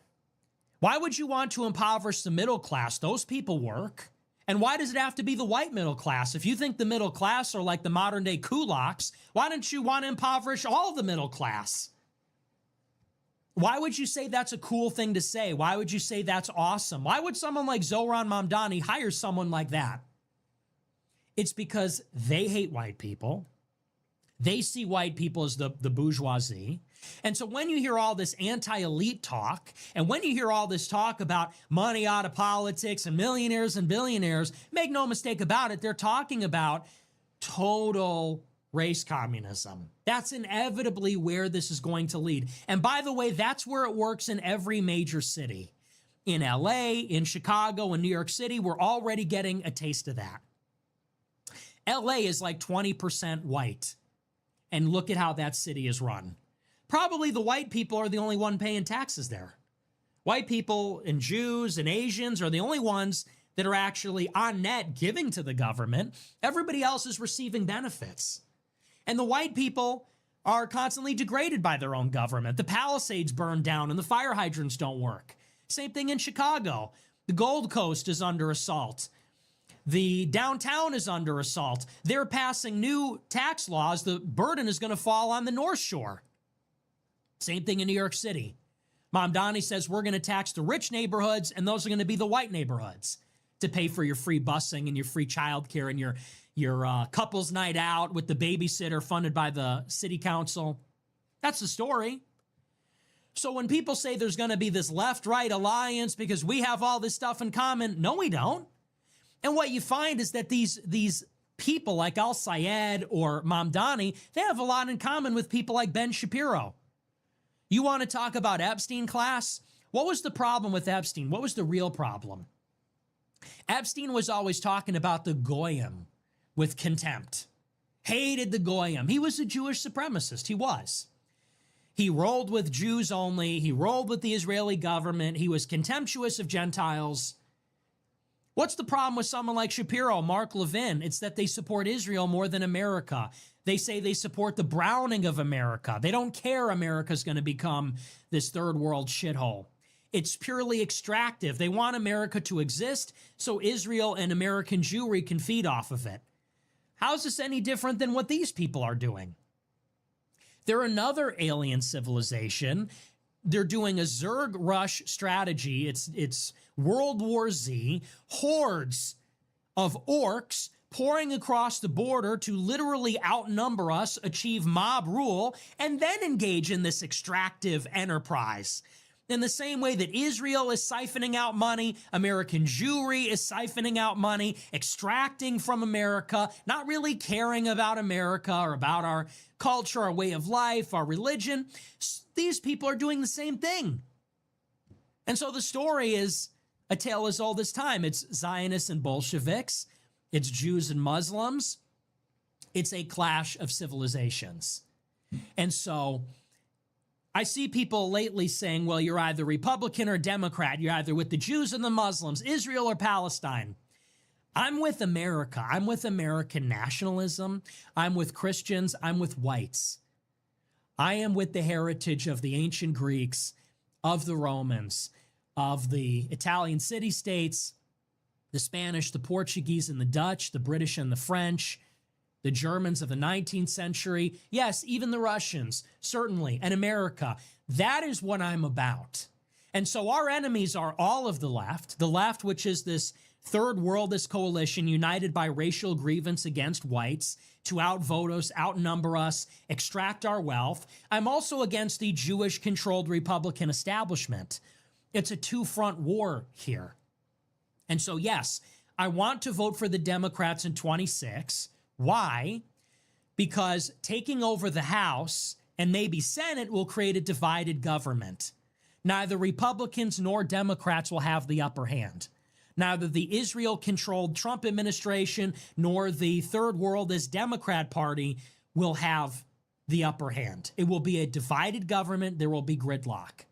A: Why would you want to impoverish the middle class? Those people work. And why does it have to be the white middle class? If you think the middle class are like the modern day kulaks, why don't you want to impoverish all of the middle class? Why would you say that's a cool thing to say? Why would you say that's awesome? Why would someone like Zohran Mamdani hire someone like that? It's because they hate white people. They see white people as the bourgeoisie. And so when you hear all this anti-elite talk, and when you hear all this talk about money out of politics and millionaires and billionaires, make no mistake about it, they're talking about total race communism. That's inevitably where this is going to lead. And by the way, that's where it works in every major city. In LA, in Chicago, in New York City, we're already getting a taste of that. LA is like 20% white. And look at how that city is run. Probably the white people are the only one paying taxes there. White people and Jews and Asians are the only ones that are actually on net giving to the government. Everybody else is receiving benefits. And the white people are constantly degraded by their own government. The Palisades burned down and the fire hydrants don't work. Same thing in Chicago. The Gold Coast is under assault. The downtown is under assault. They're passing new tax laws. The burden is going to fall on the North Shore. Same thing in New York City. Mamdani says we're going to tax the rich neighborhoods, and those are going to be the white neighborhoods to pay for your free busing and your free childcare and your couples night out with the babysitter funded by the city council. That's the story. So when people say there's going to be this left-right alliance because we have all this stuff in common, no, we don't. And what you find is that these people like Al-Sayed or Mamdani, they have a lot in common with people like Ben Shapiro. You want to talk about Epstein, class? What was the problem with Epstein? What was the real problem? Epstein was always talking about the Goyim with contempt. Hated the Goyim. He was a Jewish supremacist. He was. He rolled with Jews only. He rolled with the Israeli government. He was contemptuous of Gentiles. What's the problem with someone like Shapiro, Mark Levin? It's that they support Israel more than America. They say they support the browning of America. They don't care America's going to become this third world shithole. It's purely extractive. They want America to exist so Israel and American Jewry can feed off of it. How's this any different than what these people are doing? They're another alien civilization. They're doing a Zerg rush strategy. It's World War Z, hordes of orcs pouring across the border to literally outnumber us, achieve mob rule, and then engage in this extractive enterprise. In the same way that Israel is siphoning out money, American Jewry is siphoning out money, extracting from America, not really caring about America or about our culture, our way of life, our religion. These people are doing the same thing. And so the story is a tale as old as time. It's Zionists and Bolsheviks. It's Jews and Muslims. It's a clash of civilizations. And so I see people lately saying, well, you're either Republican or Democrat. You're either with the Jews and the Muslims, Israel or Palestine. I'm with America. I'm with American nationalism. I'm with Christians. I'm with whites. I am with the heritage of the ancient Greeks, of the Romans, of the Italian city-states, the Spanish, the Portuguese, and the Dutch, the British and the French, the Germans of the 19th century. Yes, even the Russians, certainly, and America. That is what I'm about. And so our enemies are all of the left, which is this third worldist coalition united by racial grievance against whites to outvote us, outnumber us, extract our wealth. I'm also against the Jewish-controlled Republican establishment. It's a two-front war here. And so, yes, I want to vote for the Democrats in 26. Why? Because taking over the House and maybe Senate will create a divided government. Neither Republicans nor Democrats will have the upper hand. Neither the Israel-controlled Trump administration nor the Third World as Democrat Party will have the upper hand. It will be a divided government. There will be gridlock.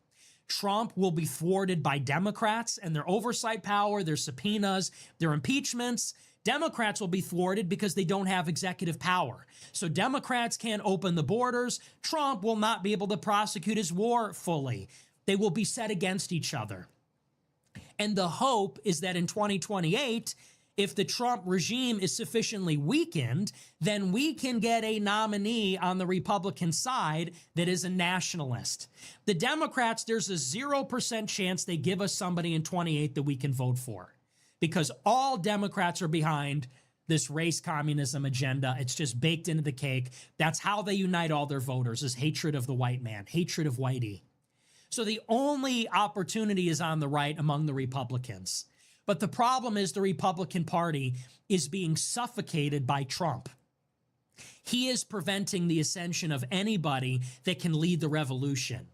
A: Trump will be thwarted by Democrats and their oversight power, their subpoenas, their impeachments. Democrats will be thwarted because they don't have executive power. So Democrats can't open the borders. Trump will not be able to prosecute his war fully. They will be set against each other. And the hope is that in 2028, if the Trump regime is sufficiently weakened, then we can get a nominee on the Republican side that is a nationalist. The Democrats, there's a 0% chance they give us somebody in 28 that we can vote for, because all Democrats are behind this race communism agenda. It's just baked into the cake. That's how they unite all their voters, is hatred of the white man, hatred of whitey. So the only opportunity is on the right among the Republicans. But the problem is the Republican Party is being suffocated by Trump. He is preventing the ascension of anybody that can lead the revolution,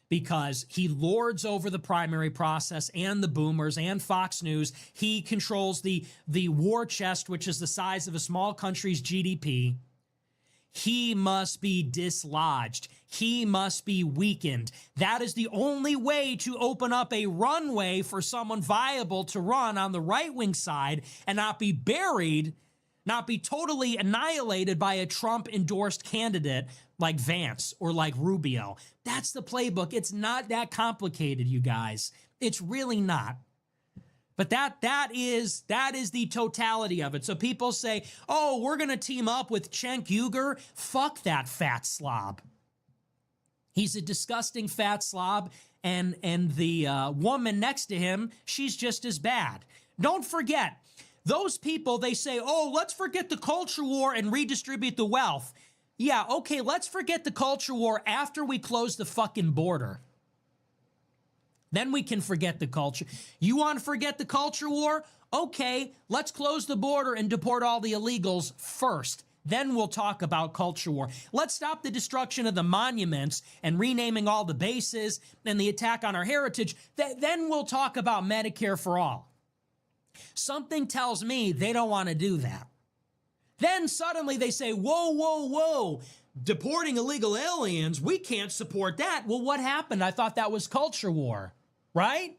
A: because he lords over the primary process and the boomers and Fox News. He controls the war chest, which is the size of a small country's GDP. He must be dislodged. He must be weakened. That is the only way to open up a runway for someone viable to run on the right-wing side and not be buried, not be totally annihilated by a Trump-endorsed candidate like Vance or like Rubio. That's the playbook. It's not that complicated, you guys. It's really not. But that is the totality of it. So people say, oh, we're going to team up with Cenk Uygur. Fuck that fat slob. He's a disgusting fat slob, and the woman next to him, she's just as bad. Don't forget, those people, they say, oh, let's forget the culture war and redistribute the wealth. Yeah, okay, let's forget the culture war after we close the fucking border. Then we can forget the culture. You want to forget the culture war? Okay, let's close the border and deport all the illegals first. Then we'll talk about culture war. Let's stop the destruction of the monuments and renaming all the bases and the attack on our heritage. Then we'll talk about Medicare for all. Something tells me they don't want to do that. Then suddenly they say, whoa, whoa, whoa, deporting illegal aliens, we can't support that. Well, what happened? I thought that was culture war, right?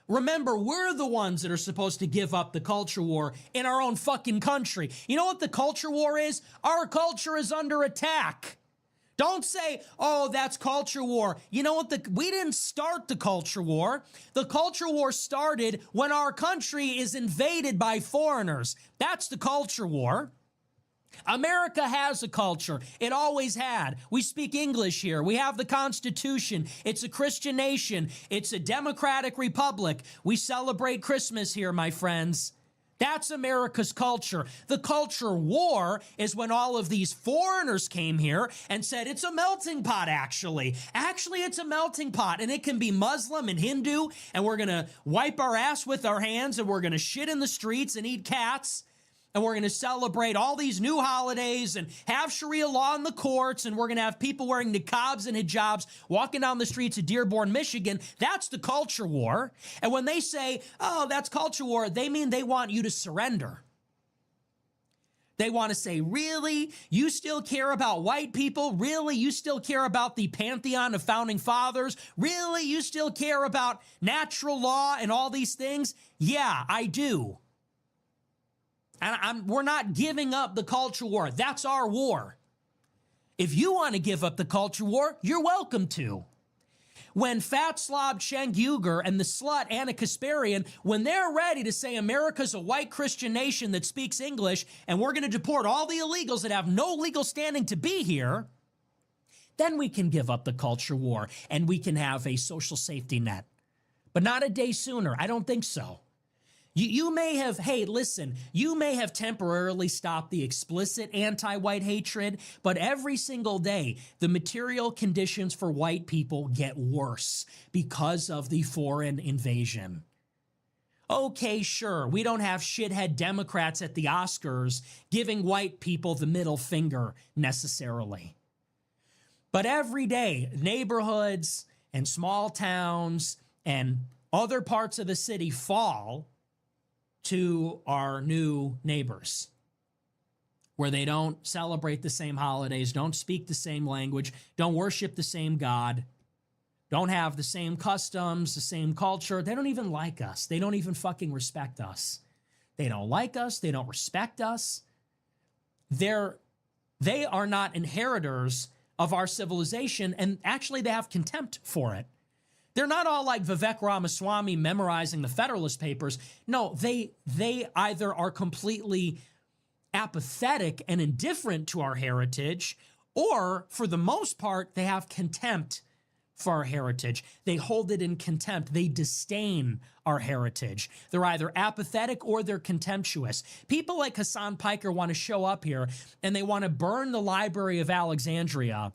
A: Remember, we're the ones that are supposed to give up the culture war in our own fucking country. You know what the culture war is? Our culture is under attack. Don't say, oh, that's culture war. You know what? We didn't start the culture war. The culture war started when our country is invaded by foreigners. That's the culture war. America has a culture. It always had. We speak English here. We have the Constitution. It's a Christian nation. It's a democratic republic. We celebrate Christmas here, my friends. That's America's culture. The culture war is when all of these foreigners came here and said, it's a melting pot, actually. Actually, it's a melting pot, and it can be Muslim and Hindu, and we're going to wipe our ass with our hands, and we're going to shit in the streets and eat cats. And we're going to celebrate all these new holidays and have Sharia law in the courts. And we're going to have people wearing niqabs and hijabs walking down the streets of Dearborn, Michigan. That's the culture war. And when they say, oh, that's culture war, they mean they want you to surrender. They want to say, really? You still care about white people? Really? You still care about the pantheon of founding fathers? Really? You still care about natural law and all these things? Yeah, I do. And we're not giving up the culture war. That's our war. If you want to give up the culture war, you're welcome to. When fat slob Cenk Uygur and the slut Anna Kasparian, when they're ready to say America's a white Christian nation that speaks English and we're going to deport all the illegals that have no legal standing to be here, then we can give up the culture war and we can have a social safety net. But not a day sooner. I don't think so. You may have, hey, listen, you may have temporarily stopped the explicit anti-white hatred, but every single day, the material conditions for white people get worse because of the foreign invasion. Okay, sure, we don't have shithead Democrats at the Oscars giving white people the middle finger necessarily. But every day, neighborhoods and small towns and other parts of the city fall to our new neighbors, where they don't celebrate the same holidays, don't speak the same language, don't worship the same God, don't have the same customs, the same culture. They don't even like us. They don't even fucking respect us. They don't like us. They don't respect us. They are not inheritors of our civilization, and actually they have contempt for it. They're not all like Vivek Ramaswamy memorizing the Federalist Papers. No, they either are completely apathetic and indifferent to our heritage, or for the most part, they have contempt for our heritage. They hold it in contempt. They disdain our heritage. They're either apathetic or they're contemptuous. People like Hassan Piker want to show up here and they want to burn the Library of Alexandria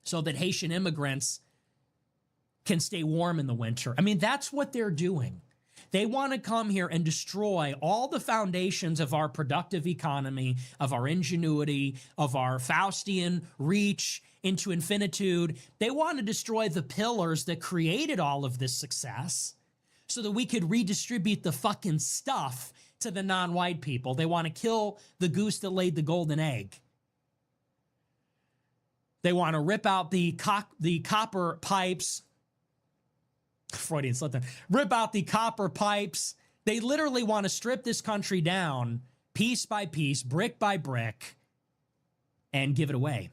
A: so that Haitian immigrants can stay warm in the winter. I mean, that's what they're doing. They want to come here and destroy all the foundations of our productive economy, of our ingenuity, of our Faustian reach into infinitude. They want to destroy the pillars that created all of this success so that we could redistribute the fucking stuff to the non-white people. They want to kill the goose that laid the golden egg. They want to rip out the copper pipes. Freudian slip there. Rip out the copper pipes. They literally want to strip this country down piece by piece, brick by brick, and give it away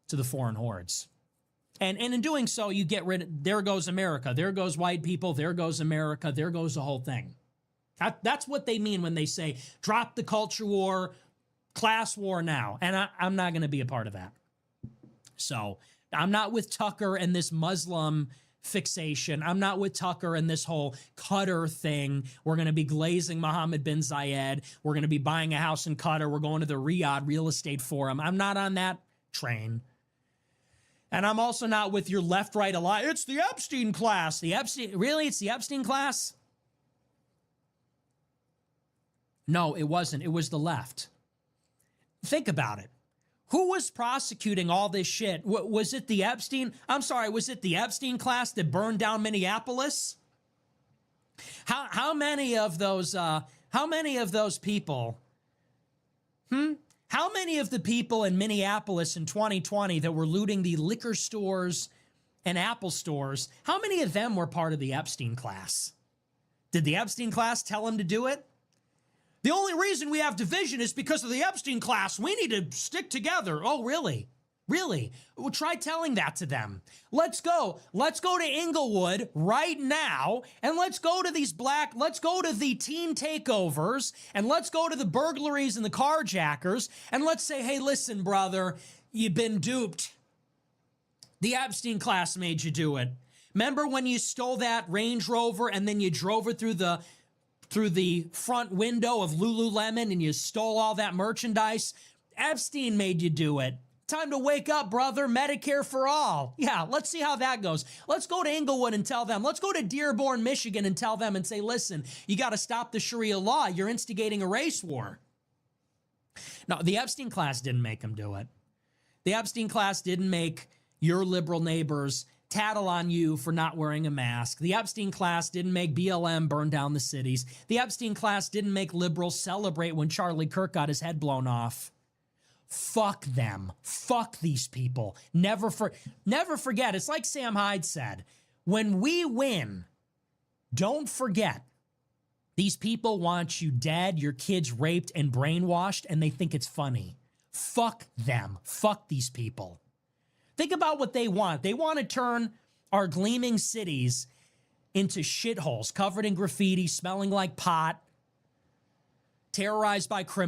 A: to the foreign hordes. And in doing so, you get rid of, there goes America, there goes white people, there goes America, there goes the whole thing. That's what they mean when they say, drop the culture war, class war now. And I'm not going to be a part of that. So I'm not with Tucker and this Muslim fixation. I'm not with Tucker and this whole Qatar thing. We're going to be glazing Mohammed bin Zayed. We're going to be buying a house in Qatar. We're going to the Riyadh Real Estate Forum. I'm not on that train. And I'm also not with your left-right alliance. It's the Epstein class. The Epstein, really? It's the Epstein class? No, it wasn't. It was the left. Think about it. Who was prosecuting all this shit? Was it the Epstein? I'm sorry, was it the Epstein class that burned down Minneapolis? How many of those people? How many of the people in Minneapolis in 2020 that were looting the liquor stores and Apple stores, how many of them were part of the Epstein class? Did the Epstein class tell them to do it? The only reason we have division is because of the Epstein class. We need to stick together. Oh, really? Really? Well, try telling that to them. Let's go. Let's go to Inglewood right now, and let's go to let's go to the teen takeovers, and let's go to the burglaries and the carjackers, and let's say, hey, listen, brother, you've been duped. The Epstein class made you do it. Remember when you stole that Range Rover and then you drove it through the front window of Lululemon and you stole all that merchandise? Epstein made you do it. Time to wake up, brother. Medicare for all. Yeah, let's see how that goes. Let's go to Inglewood and tell them. Let's go to Dearborn, Michigan and tell them and say, listen, you got to stop the Sharia law. You're instigating a race war. No, the Epstein class didn't make them do it. The Epstein class didn't make your liberal neighbors tattle on you for not wearing a mask. The Epstein class didn't make BLM burn down the cities. The Epstein class didn't make liberals celebrate when Charlie Kirk got his head blown off. Fuck them. Fuck these people. Never forget. It's like Sam Hyde said, when we win, don't forget, these people want you dead, your kids raped and brainwashed, and they think it's funny. Fuck them. Fuck these people. Think about what they want. They want to turn our gleaming cities into shitholes covered in graffiti, smelling like pot, terrorized by criminals.